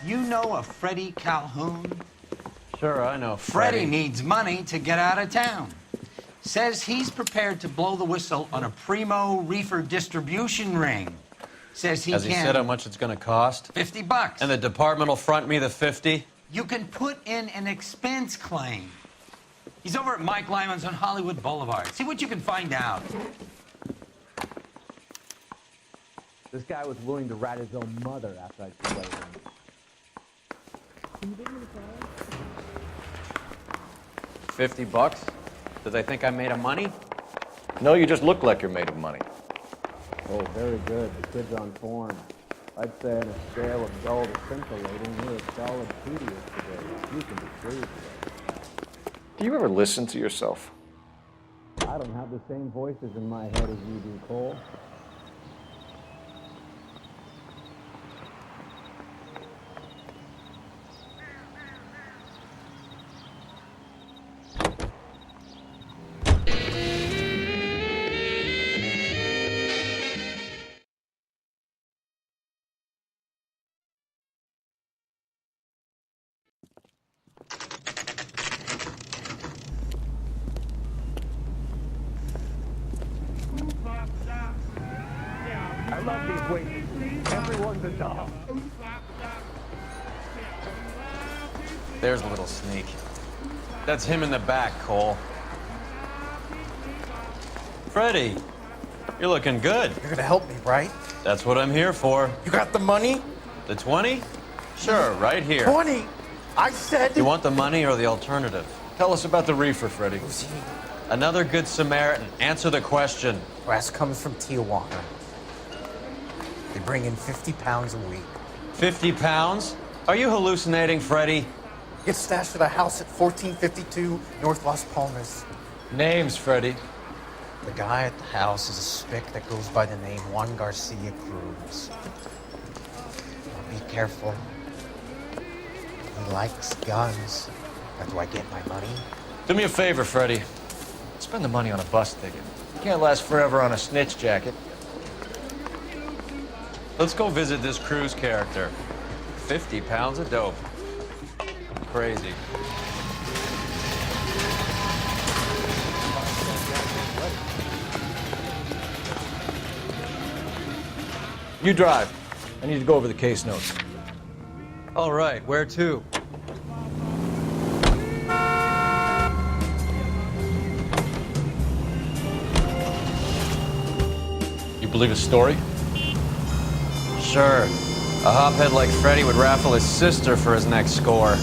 You know a Freddie Calhoun? Sure, I know Freddie needs money to get out of town. Says he's prepared to blow the whistle on a primo Reefer distribution ring. Says Has he said how much it's going to cost? $50. And the department will front me the 50? You can put in an expense claim. He's over at Mike Lyman's on Hollywood Boulevard. See what you can find out. This guy was willing to rat his own mother after I played him. $50? Do they think I'm made of money? No, you just look like you're made of money. Oh, very good. The kid's on form. I'd say on a scale of dull to scintillating, you're a solid Tedious today. You can be pleased. Do you ever listen to yourself? I don't have the same voices in my head as you do, Cole. I love these waiters. Everyone's a doll. There's a little sneak. That's him in the back, Cole. Freddie, you're looking good. You're gonna help me, right? That's what I'm here for. You got the money? The 20? Sure, right here. 20? I said... You want the money or the alternative? Tell us about the reefer, Freddie. Another good Samaritan. Answer the question. Brass comes from Tijuana. They bring in 50 pounds a week. 50 pounds? Are you hallucinating, Freddie? Get stashed at a house at 1452 North Las Palmas. Names, Freddie. The guy at the house is a spick that goes by the name Juan Garcia Cruz. Now be careful. He likes guns. How do I get my money? Do me a favor, Freddie. Spend the money on a bus ticket. You can't last forever on a snitch jacket. Let's go visit this Cruz character. 50 pounds of dope. Crazy. You drive. I need to go over the case notes. All right, where to? You believe his story? Sure. A hophead like Freddie would raffle his sister for his next score.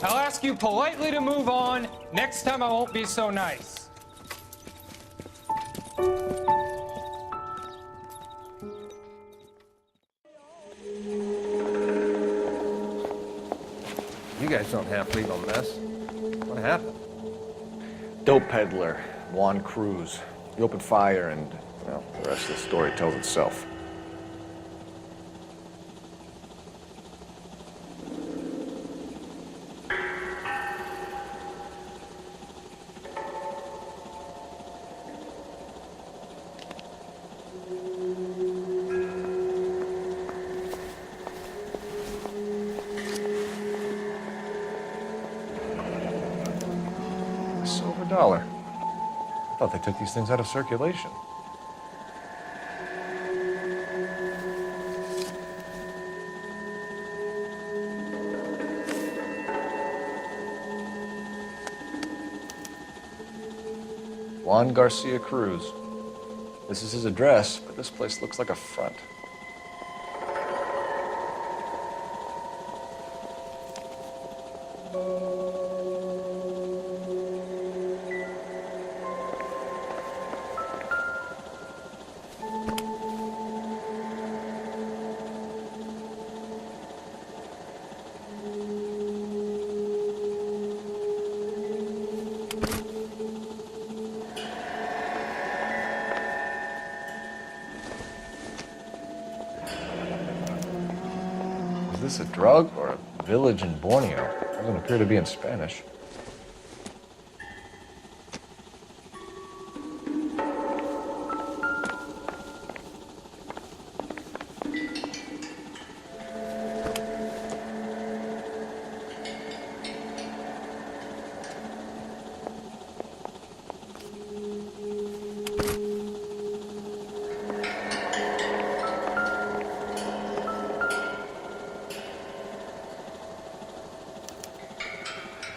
I'll ask you politely to move on. Next time I won't be so nice. You guys don't have legal mess. What happened? Dope peddler, Juan Cruz. He opened fire and, well, the rest of the story tells itself. Silver dollar. I thought they took these things out of circulation. Juan Garcia Cruz. This is his address, but this place looks like a front. Is this a drug or a village in Borneo? Doesn't appear to be in Spanish.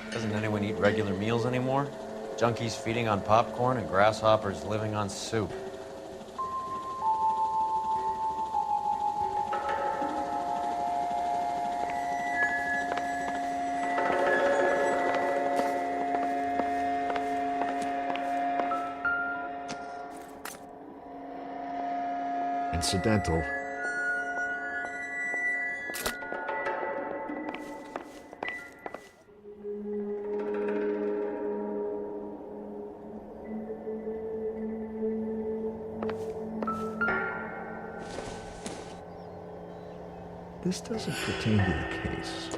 Doesn't anyone eat regular meals anymore? Junkies feeding on popcorn and grasshoppers living on soup. Incidental. This doesn't pertain to the case.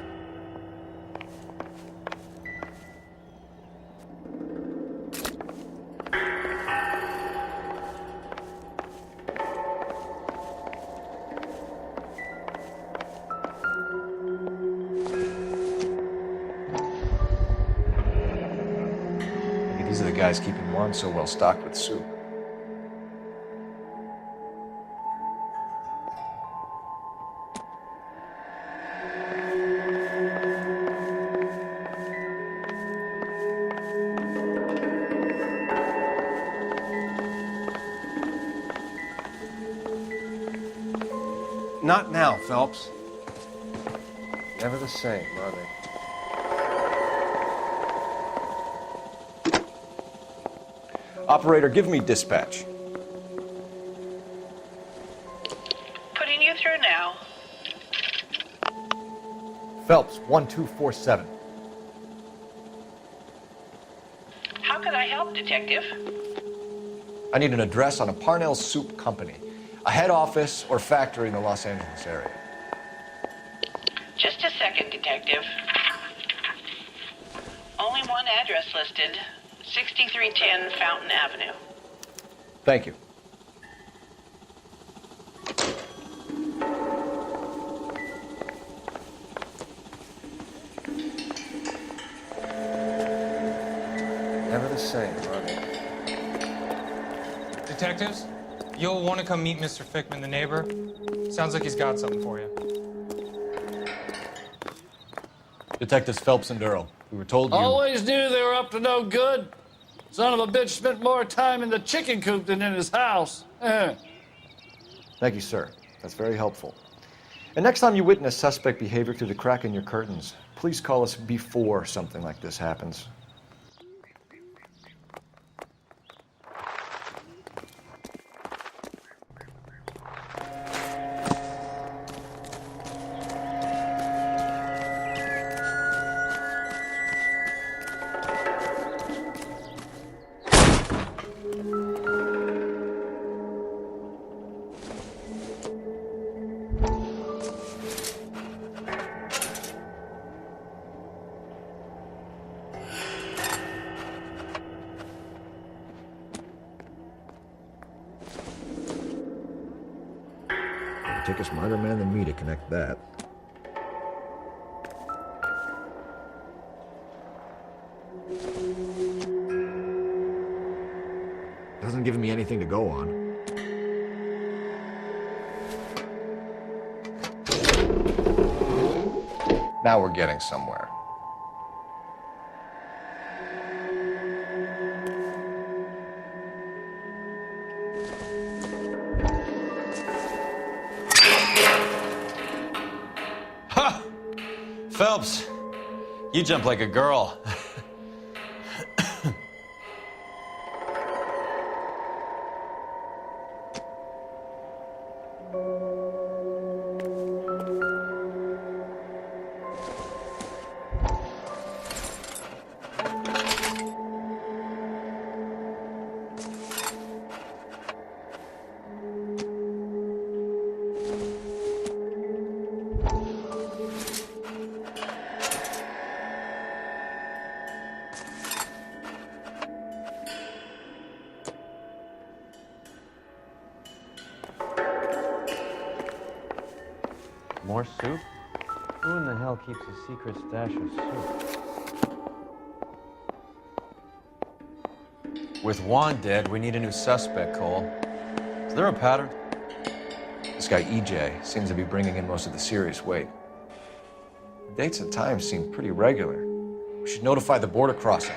Maybe these are the guys keeping Juan so well stocked with soup. Not now, Phelps. Never the same, are they? Operator, give me dispatch. Putting you through now. Phelps, 1247. How can I help, Detective? I need an address on a Parnell Soup Company, a head office or factory in the Los Angeles area. Just a second, Detective. Only one address listed. 6310 Fountain Avenue. Thank you. Never the same, are they? Detectives, you'll want to come meet Mr. Fickman, the neighbor. Sounds like he's got something for you. Detectives Phelps and Earl. We were told you... Always knew they were up to no good. Son of a bitch spent more time in the chicken coop than in his house. Thank you, sir. That's very helpful. And next time you witness suspect behavior through the crack in your curtains, please call us before something like this happens. It'd take a smarter man than me to connect that. Doesn't give me anything to go on. Now we're getting somewhere. Ha! Phelps, you jump like a girl. More soup? Who in the hell keeps a secret stash of soup? With Juan dead, we need a new suspect, Cole. Is there a pattern? This guy EJ seems to be bringing in most of the serious weight. The dates and times seem pretty regular. We should notify the border crossing.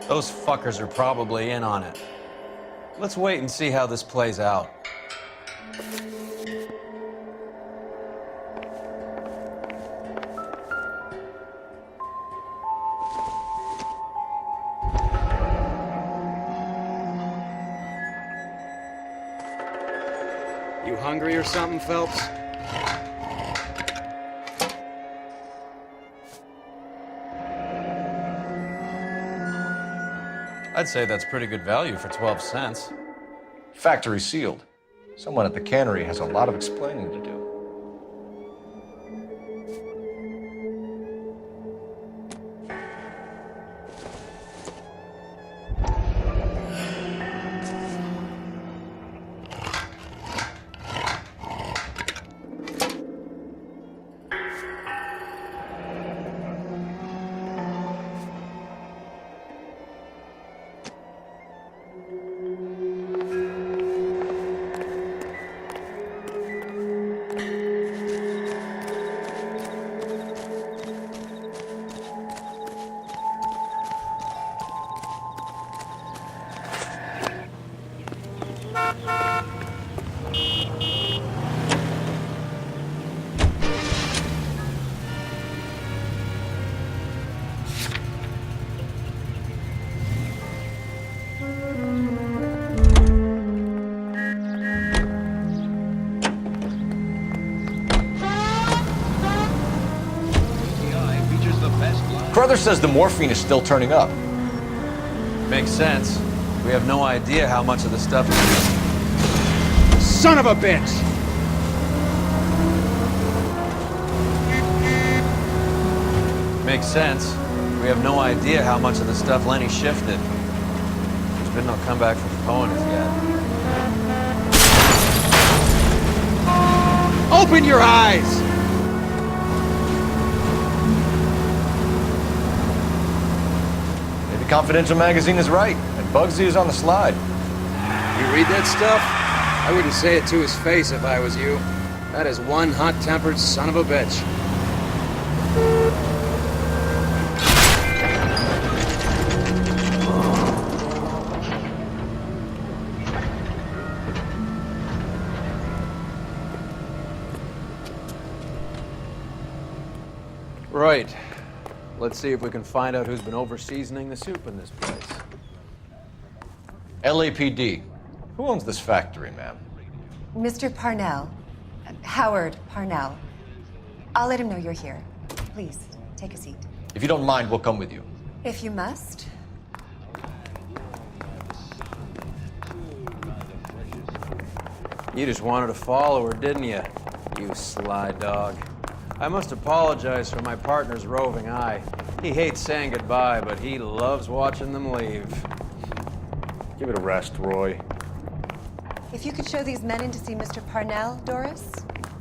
Those fuckers are probably in on it. Let's wait and see how this plays out. You hungry or something, Phelps? I'd say that's pretty good value for 12 cents. Factory sealed. Someone at the cannery has a lot of explaining to do. Brother says the morphine is still turning up. Makes sense. We have no idea how much of the stuff Son of a bitch! Makes sense. We have no idea how much of the stuff Lenny shifted. There's been no comeback from opponents yet. Open your eyes! Maybe Confidential Magazine is right, and Bugsy is on the slide. You read that stuff? I wouldn't say it to his face if I was you. That is one hot-tempered son of a bitch. Right. Let's see if we can find out who's been over-seasoning the soup in this place. LAPD. Who owns this factory, ma'am? Mr. Parnell. Howard Parnell. I'll let him know you're here. Please, take a seat. If you don't mind, we'll come with you. If you must. You just wanted to follow her, didn't you? You sly dog. I must apologize for my partner's roving eye. He hates saying goodbye, but he loves watching them leave. Give it a rest, Roy. If you could show these men in to see Mr. Parnell, Doris.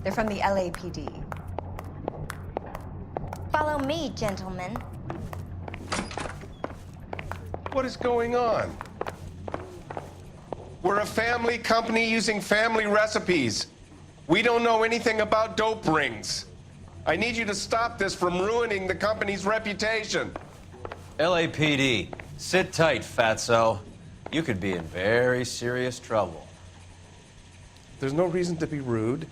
They're from the LAPD. Follow me, gentlemen. What is going on? We're a family company using family recipes. We don't know anything about dope rings. I need you to stop this from ruining the company's reputation. LAPD, sit tight, fatso. You could be in very serious trouble. There's no reason to be rude.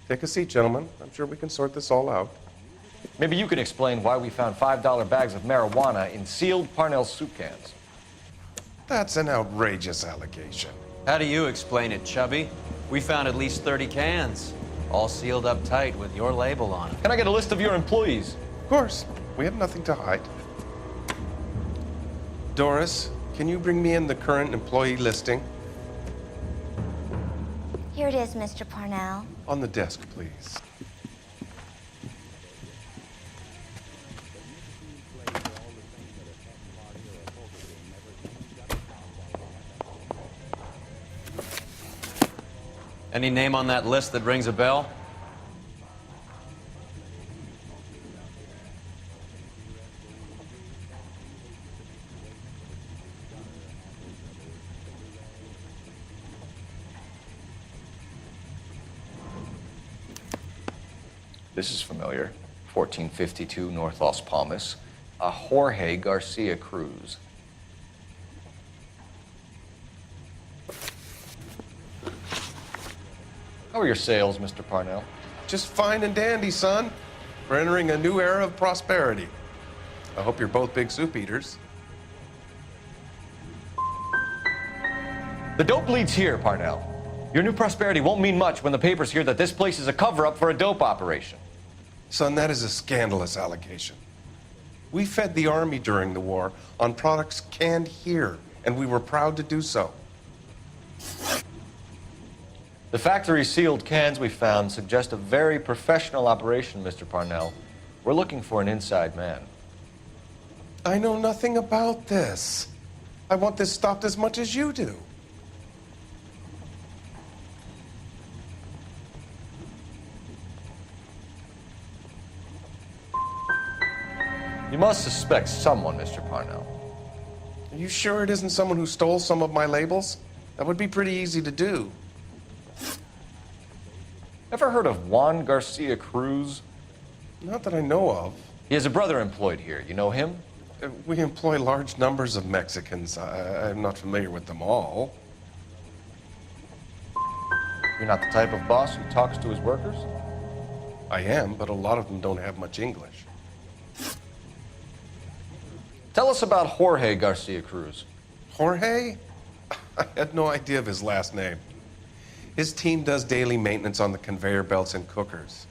Take a seat, gentlemen. I'm sure we can sort this all out. Maybe you can explain why we found $5 bags of marijuana in sealed Parnell soup cans. That's an outrageous allegation. How do you explain it, Chubby? We found at least 30 cans, all sealed up tight with your label on it. Can I get a list of your employees? Of course. We have nothing to hide. Doris, can you bring me in the current employee listing? Here it is, Mr. Parnell. On the desk, please. Any name on that list that rings a bell? This is familiar. 1452 North Las Palmas. A Jorge Garcia Cruz. How are your sales, Mr. Parnell? Just fine and dandy, son. We're entering a new era of prosperity. I hope you're both big soup eaters. The dope leads here, Parnell. Your new prosperity won't mean much when the papers hear that this place is a cover-up for a dope operation. Son, that is a scandalous allegation. We fed the Army during the war on products canned here, and we were proud to do so. The factory sealed cans we found suggest a very professional operation, Mr. Parnell. We're looking for an inside man. I know nothing about this. I want this stopped as much as you do. You must suspect someone, Mr. Parnell. Are you sure it isn't someone who stole some of my labels? That would be pretty easy to do. Ever heard of Juan Garcia Cruz? Not that I know of. He has a brother employed here. You know him? We employ large numbers of Mexicans. I'm not familiar with them all. You're not the type of boss who talks to his workers? I am, but a lot of them don't have much English. Tell us about Jorge Garcia Cruz. Jorge? I had no idea of his last name. His team does daily maintenance on the conveyor belts and cookers.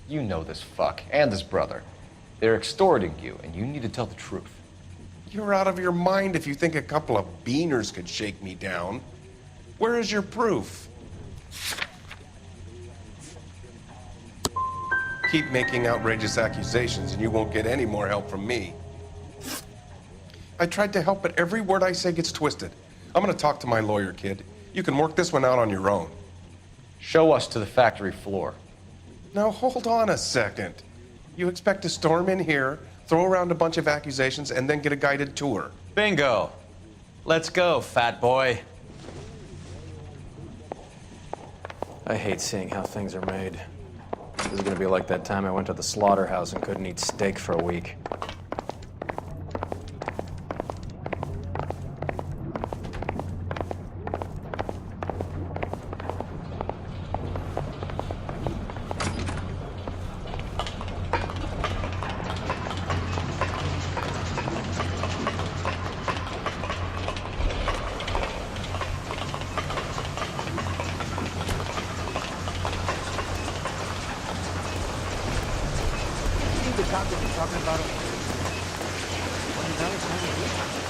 You know this fuck and his brother. They're extorting you, and you need to tell the truth. You're out of your mind if you think a couple of beaners could shake me down. Where is your proof? Keep making outrageous accusations and you won't get any more help from me. I tried to help, but every word I say gets twisted. I'm gonna talk to my lawyer, kid. You can work this one out on your own. Show us to the factory floor. Now hold on a second. You expect to storm in here, throw around a bunch of accusations, and then get a guided tour. Bingo. Let's go, fat boy. I hate seeing how things are made. This is gonna be like that time I went to the slaughterhouse and couldn't eat steak for a week.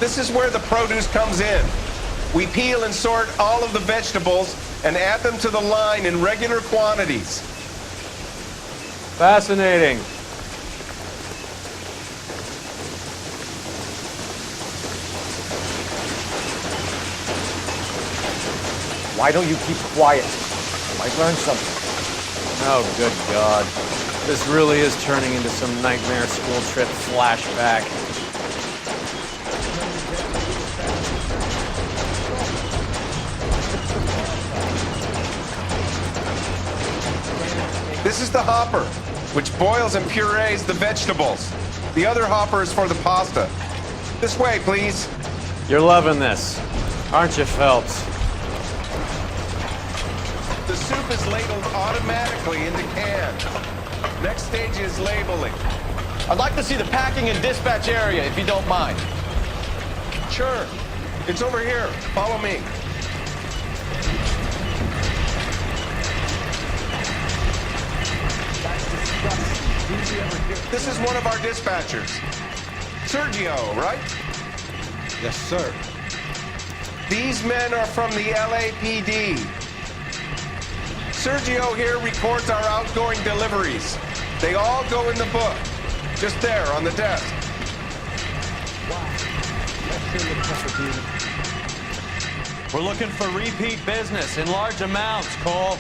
This is where the produce comes in. We peel and sort all of the vegetables and add them to the line in regular quantities. Fascinating. Why don't you keep quiet? You might learn something. Oh, good God. This really is turning into some nightmare school trip flashback. This is the hopper, which boils and purees the vegetables. The other hopper is for the pasta. This way, please. You're loving this, aren't you, Phelps? The soup is ladled automatically into cans. Next stage is labeling. I'd like to see the packing and dispatch area, if you don't mind. Sure. It's over here. Follow me. This is one of our dispatchers. Sergio, right? Yes, sir. These men are from the LAPD. Sergio here records our outgoing deliveries. They all go in the book. Just there on the desk. We're looking for repeat business in large amounts, Cole.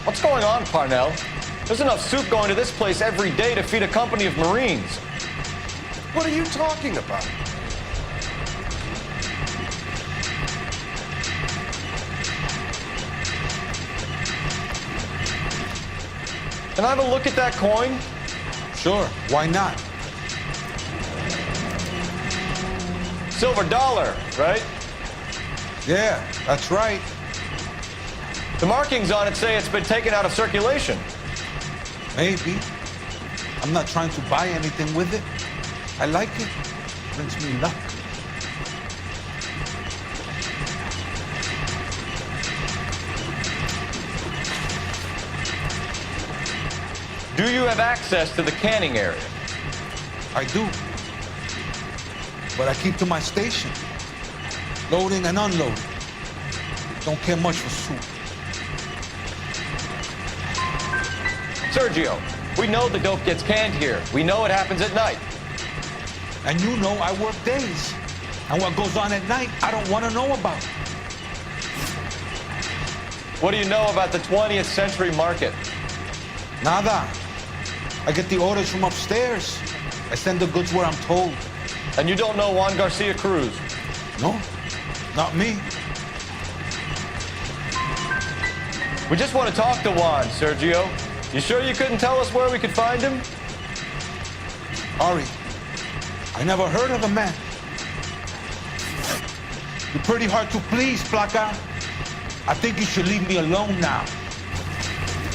What's going on, Parnell? There's enough soup going to this place every day to feed a company of Marines. What are you talking about? Can I have a look at that coin? Sure, why not? Silver dollar, right? Yeah, that's right. The markings on it say it's been taken out of circulation. Maybe. I'm not trying to buy anything with it. I like it. Brings me luck. Do you have access to the canning area? I do. But I keep to my station. Loading and unloading. Don't care much for soup. Sergio, we know the dope gets canned here. We know it happens at night. And you know I work days. And what goes on at night, I don't want to know about. What do you know about the 20th century market? Nada. I get the orders from upstairs. I send the goods where I'm told. And you don't know Juan Garcia Cruz? No, not me. We just want to talk to Juan, Sergio. You sure you couldn't tell us where we could find him? Ari, I never heard of the man. You're pretty hard to please, Placa. I think you should leave me alone now.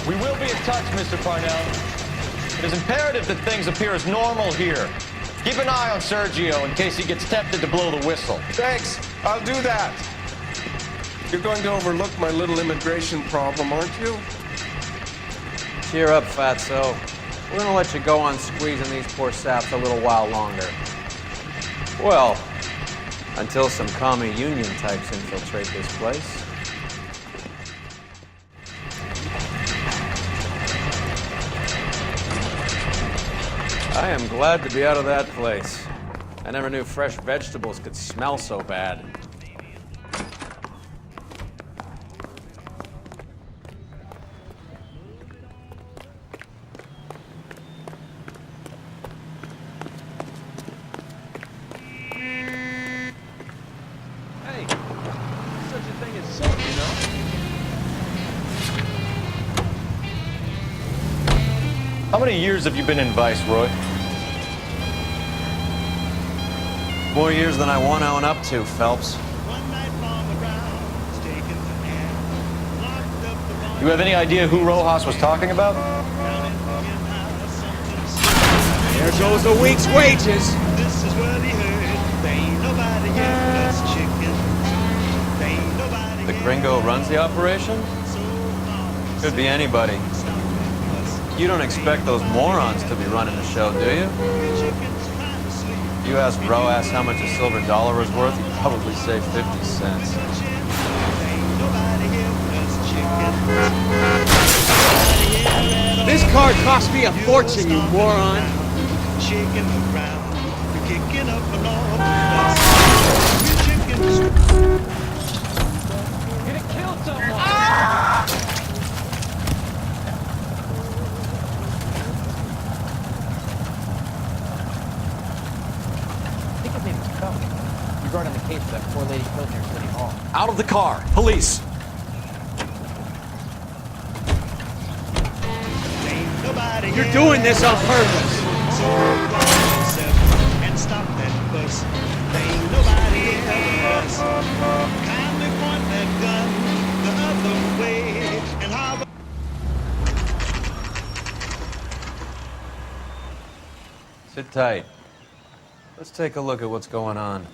We will be in touch, Mr. Parnell. It is imperative that things appear as normal here. Keep an eye on Sergio in case he gets tempted to blow the whistle. Thanks. I'll do that. You're going to overlook my little immigration problem, aren't you? Cheer up, Fatso. We're gonna let you go on squeezing these poor saps a little while longer. Well, until some commie union types infiltrate this place. I am glad to be out of that place. I never knew fresh vegetables could smell so bad. Hey, such a thing as soap, you know? How many years have you been in Vice, Roy? More years than I want to own up to, Phelps. You have any idea who Rojas was talking about? There goes a week's wages. This is what he heard. There ain't nobody here but us chickens. There ain't nobody The gringo runs the operation? Could be anybody. You don't expect those morons to be running the show, do you? If you ask Roas how much a silver dollar was worth, he'd probably say 50 cents. This car cost me a fortune, you moron. Shaking around, kicking up an awful Gonna kill someone! I think his name was Phil. Regarding the case of that poor lady killed near City Hall. Out of the car! Police! You're doing this on purpose. and stop that bus. Ain't nobody else. Kindly point that gun the other way and how. Sit tight. Let's take a look at what's going on.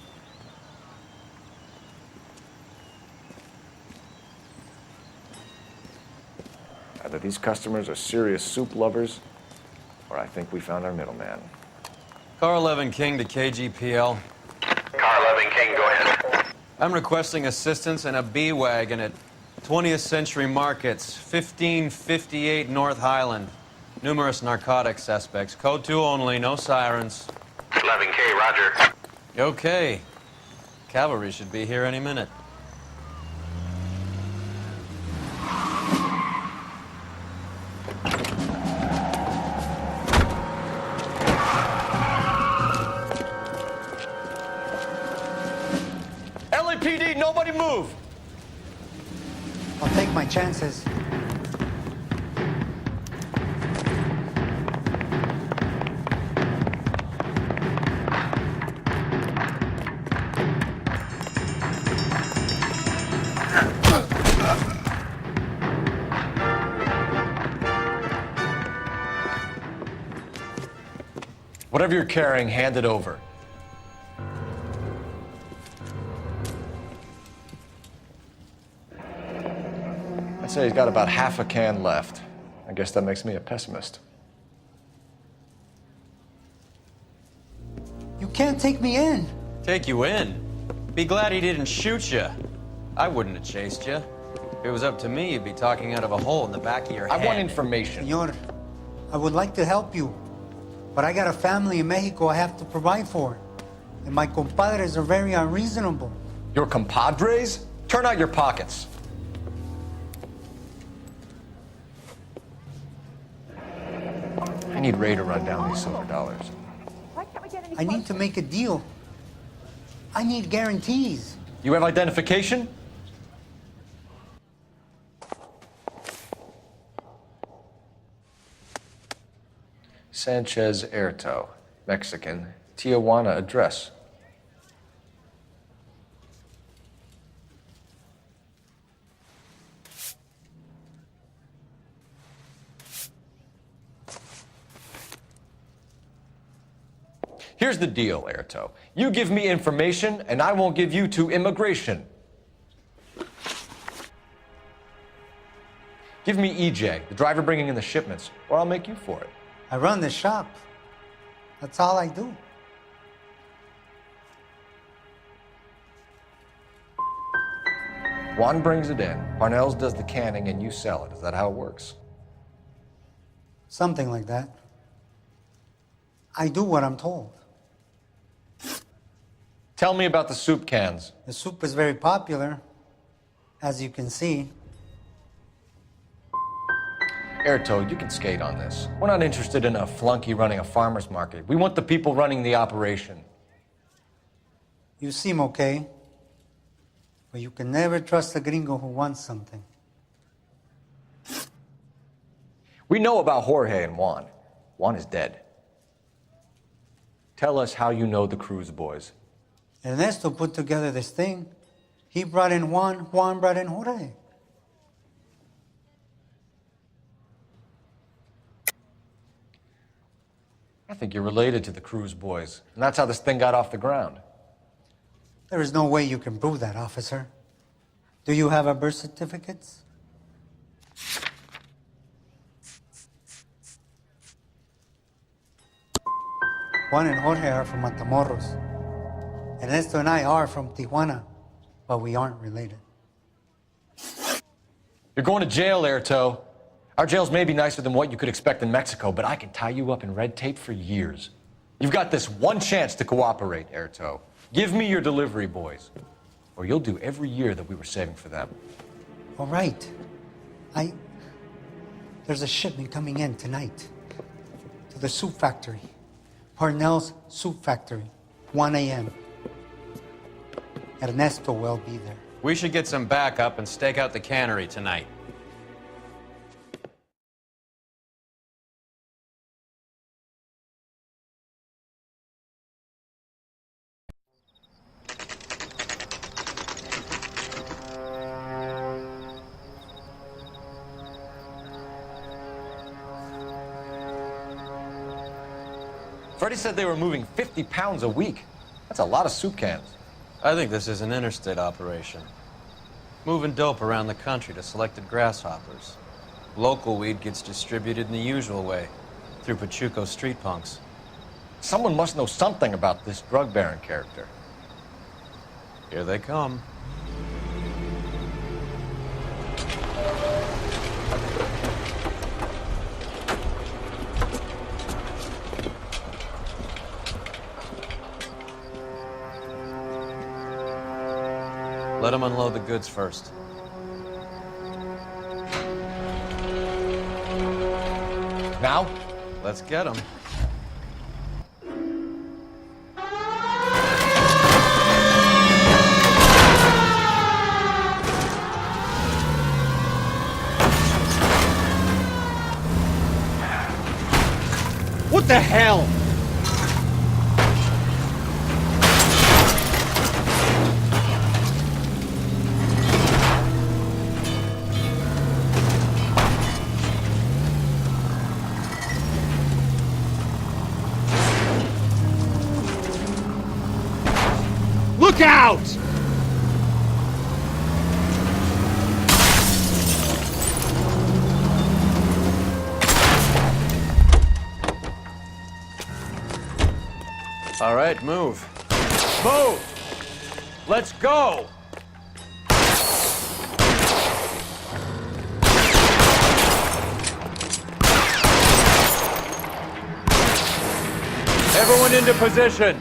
Either these customers are serious soup lovers, or I think we found our middleman. Car 11 King to KGPL. Car 11 King, go ahead. I'm requesting assistance in a B-Wagon at 20th Century Markets, 1558 North Highland. Numerous narcotic suspects. Code 2 only, no sirens. 11K, roger. Okay. Cavalry should be here any minute. LAPD, nobody move! I'll take my chances. Whatever you're carrying, hand it over. I'd say he's got about half a can left. I guess that makes me a pessimist. You can't take me in. Take you in? Be glad he didn't shoot you. I wouldn't have chased you. If it was up to me, you'd be talking out of a hole in the back of your head. I want information. Senor, I would like to help you, but I got a family in Mexico I have to provide for. And my compadres are very unreasonable. Your compadres? Turn out your pockets. I need Ray to run down these silver dollars. I need to make a deal. I need guarantees. You have identification? Sanchez Erto, Mexican, Tijuana address. Here's the deal, Erto. You give me information, and I won't give you to immigration. Give me EJ, the driver bringing in the shipments, or I'll make you for it. I run the shop. That's all I do. Juan brings it in, Parnell's does the canning, and you sell it. Is that how it works? Something like that. I do what I'm told. Tell me about the soup cans. The soup is very popular, as you can see. Erto, you can skate on this. We're not interested in a flunky running a farmer's market. We want the people running the operation. You seem okay, but you can never trust a gringo who wants something. We know about Jorge and Juan. Juan is dead. Tell us how you know the Cruz boys. Ernesto put together this thing. He brought in Juan, Juan brought in Jorge. I think you're related to the Cruz boys, and that's how this thing got off the ground. There is no way you can prove that, officer. Do you have our birth certificates? Juan and Jorge are from Matamoros. Ernesto and I are from Tijuana, but we aren't related. You're going to jail, Airto. Our jails may be nicer than what you could expect in Mexico, but I can tie you up in red tape for years. You've got this one chance to cooperate, Airto. Give me your delivery boys, or you'll do every year that we were saving for them. All right. There's a shipment coming in tonight to the soup factory. Parnell's Soup Factory, 1 a.m. Ernesto will be there. We should get some backup and stake out the cannery tonight. Freddie said they were moving 50 pounds a week. That's a lot of soup cans. I think this is an interstate operation. Moving dope around the country to selected grasshoppers. Local weed gets distributed in the usual way, through Pachuco street punks. Someone must know something about this drug baron character. Here they come. Let them unload the goods first. Now? Let's get them. What the hell? Look out! All right, move. Move! Let's go! Everyone into position.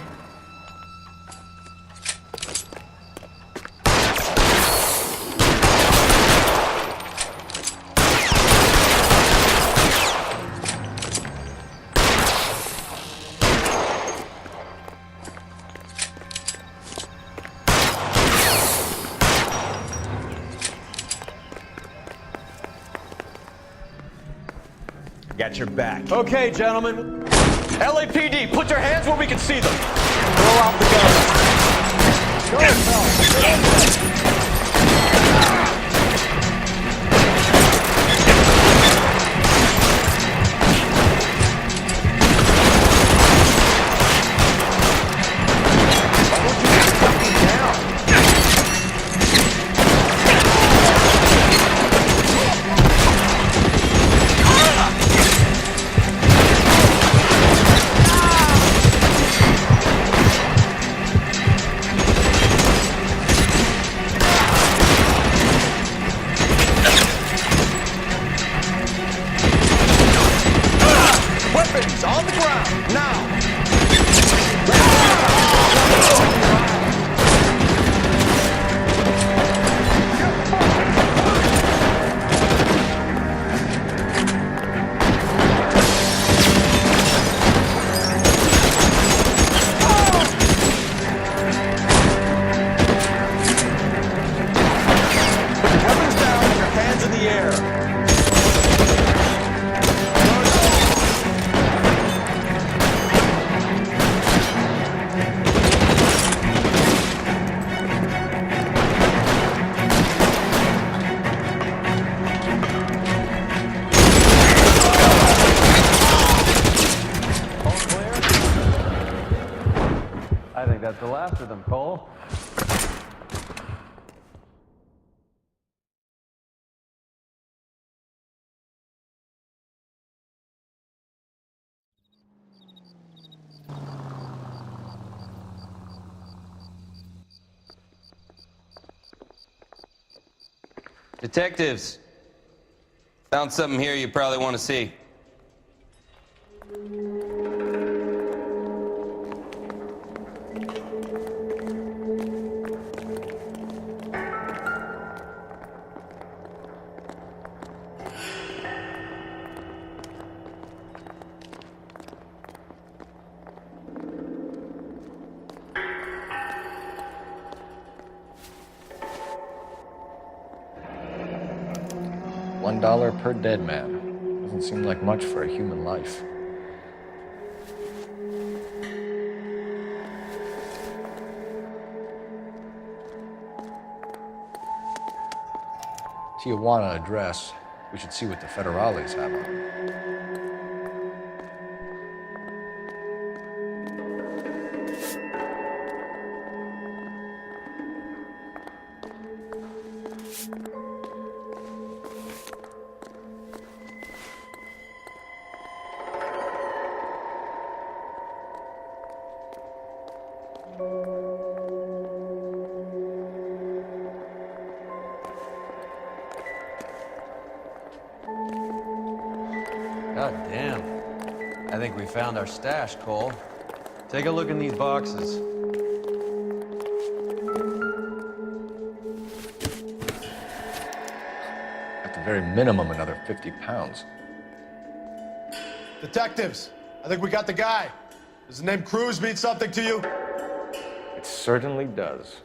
Got your back. Okay, gentlemen. LAPD, put your hands where we can see them. Throw out the guns. Go ahead, Weapons on the ground, now! Weapons down and your hands in the air. I think that's the last of them, Cole. Detectives, found something here you probably want to see. $1 per dead man. Doesn't seem like much for a human life. Tijuana address. We should see what the federales have on it. God damn. I think we found our stash, Cole. Take a look in these boxes. At the very minimum, another 50 pounds. Detectives, I think we got the guy. Does the name Cruz mean something to you? It certainly does.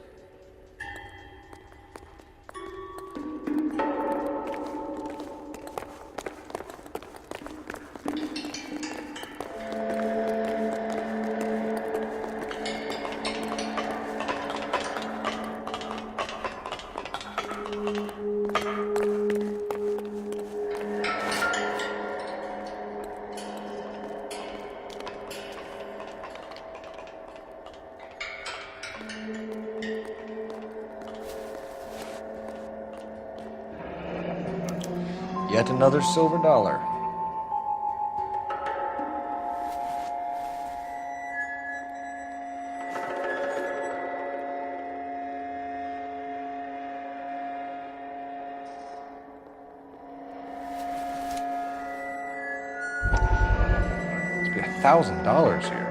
Yet another silver dollar. Must be $1,000 here.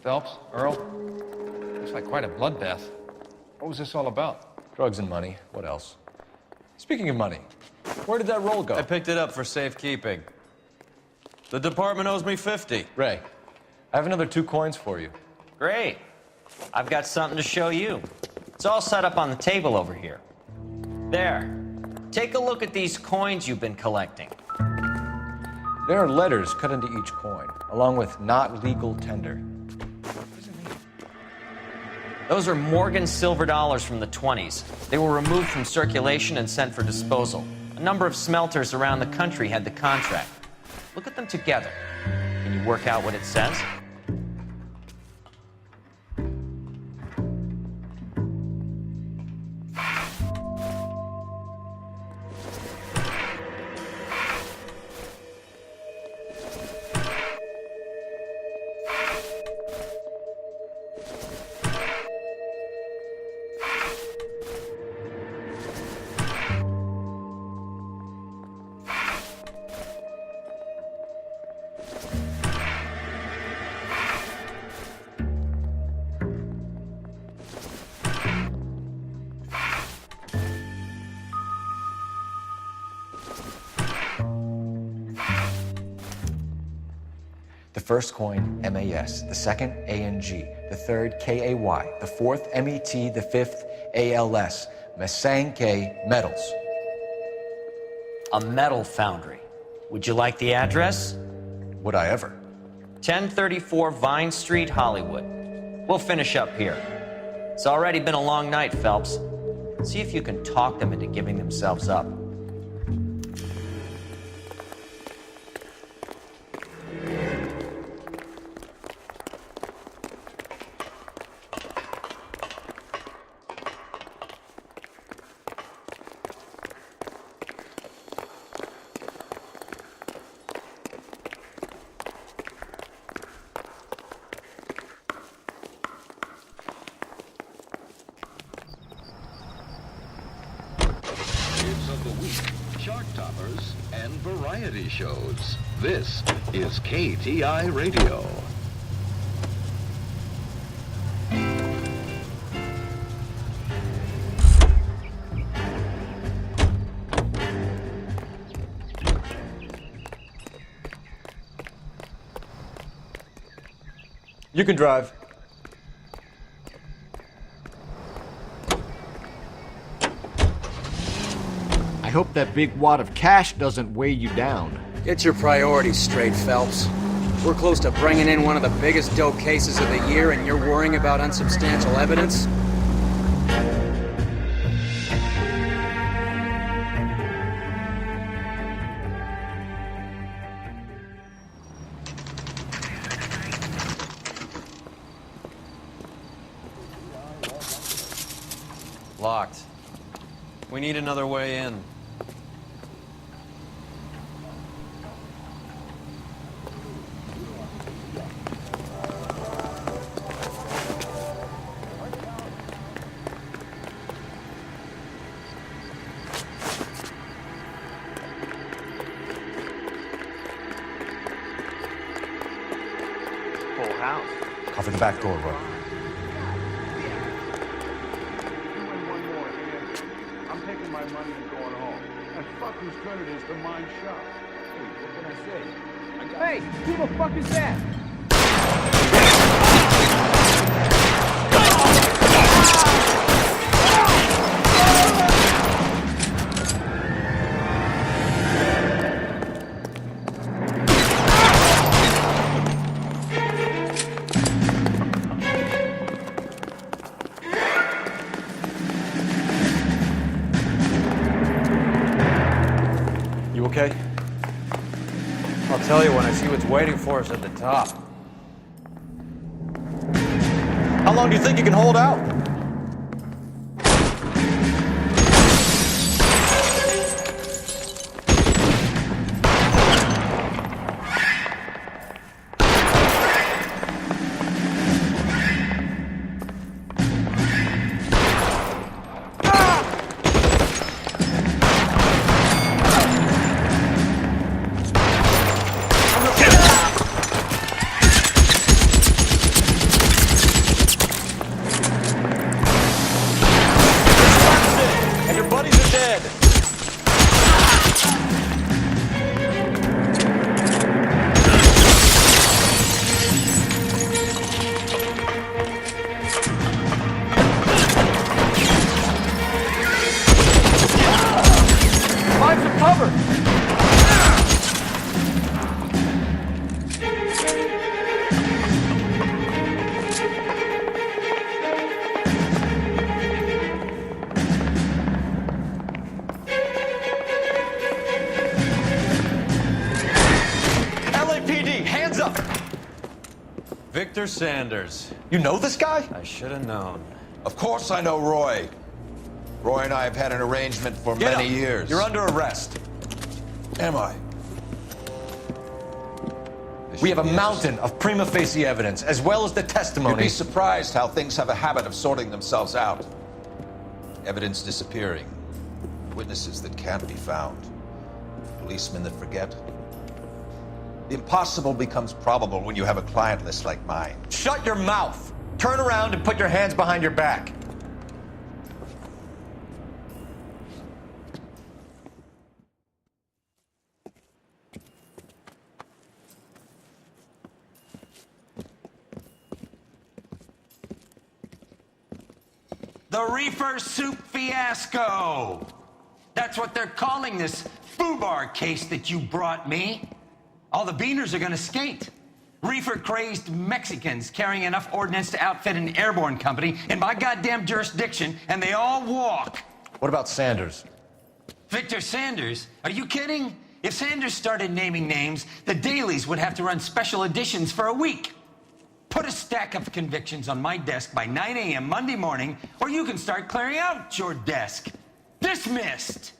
Phelps, Earl, looks like quite a bloodbath. What was this all about? Drugs and money. What else? Speaking of money, where did that roll go? I picked it up for safekeeping. The department owes me 50. Ray, I have another 2 coins for you. Great. I've got something to show you. It's all set up on the table over here. There. Take a look at these coins you've been collecting. There are letters cut into each coin, along with not legal tender. Those are Morgan silver dollars from the 20s. They were removed from circulation and sent for disposal. A number of smelters around the country had the contract. Look at them together. Can you work out what it says? The first coin, MAS. The second, ANG. The third, KAY. The fourth, MET. The fifth, ALS. Masanke Metals. A metal foundry. Would you like the address? Would I ever? 1034 Vine Street, Hollywood. We'll finish up here. It's already been a long night, Phelps. See if you can talk them into giving themselves up. wars, and variety shows. This is KTI Radio. You can drive. I hope that big wad of cash doesn't weigh you down. Get your priorities straight, Phelps. We're close to bringing in one of the biggest dope cases of the year, and you're worrying about unsubstantial evidence? Locked. We need another way in. Full house. Cover the back door, Roy. I'm taking my money and going home. And fuck whose turn it is to mind shop. Hey, what can I say? Hey, who the fuck is that? You okay? I'll tell you when I see what's waiting for us at the top. How long do you think you can hold out? Victor Sanders. You know this guy? I should have known. Of course I know Roy. Roy and I have had an arrangement for Get many up. years. You're under arrest. Am I? We have a mountain of prima facie evidence, as well as the testimony. You'd be surprised how things have a habit of sorting themselves out. Evidence disappearing. Witnesses that can't be found. Policemen that forget. The impossible becomes probable when you have a client list like mine. Shut your mouth! Turn around and put your hands behind your back. The Reefer soup fiasco. That's what they're calling this foobar case that you brought me. All the beaners are gonna skate. Reefer-crazed Mexicans carrying enough ordnance to outfit an airborne company in my goddamn jurisdiction, and they all walk. What about Sanders? Victor Sanders? Are you kidding? If Sanders started naming names, the dailies would have to run special editions for a week. Put a stack of convictions on my desk by 9 a.m. Monday morning, or you can start clearing out your desk. Dismissed!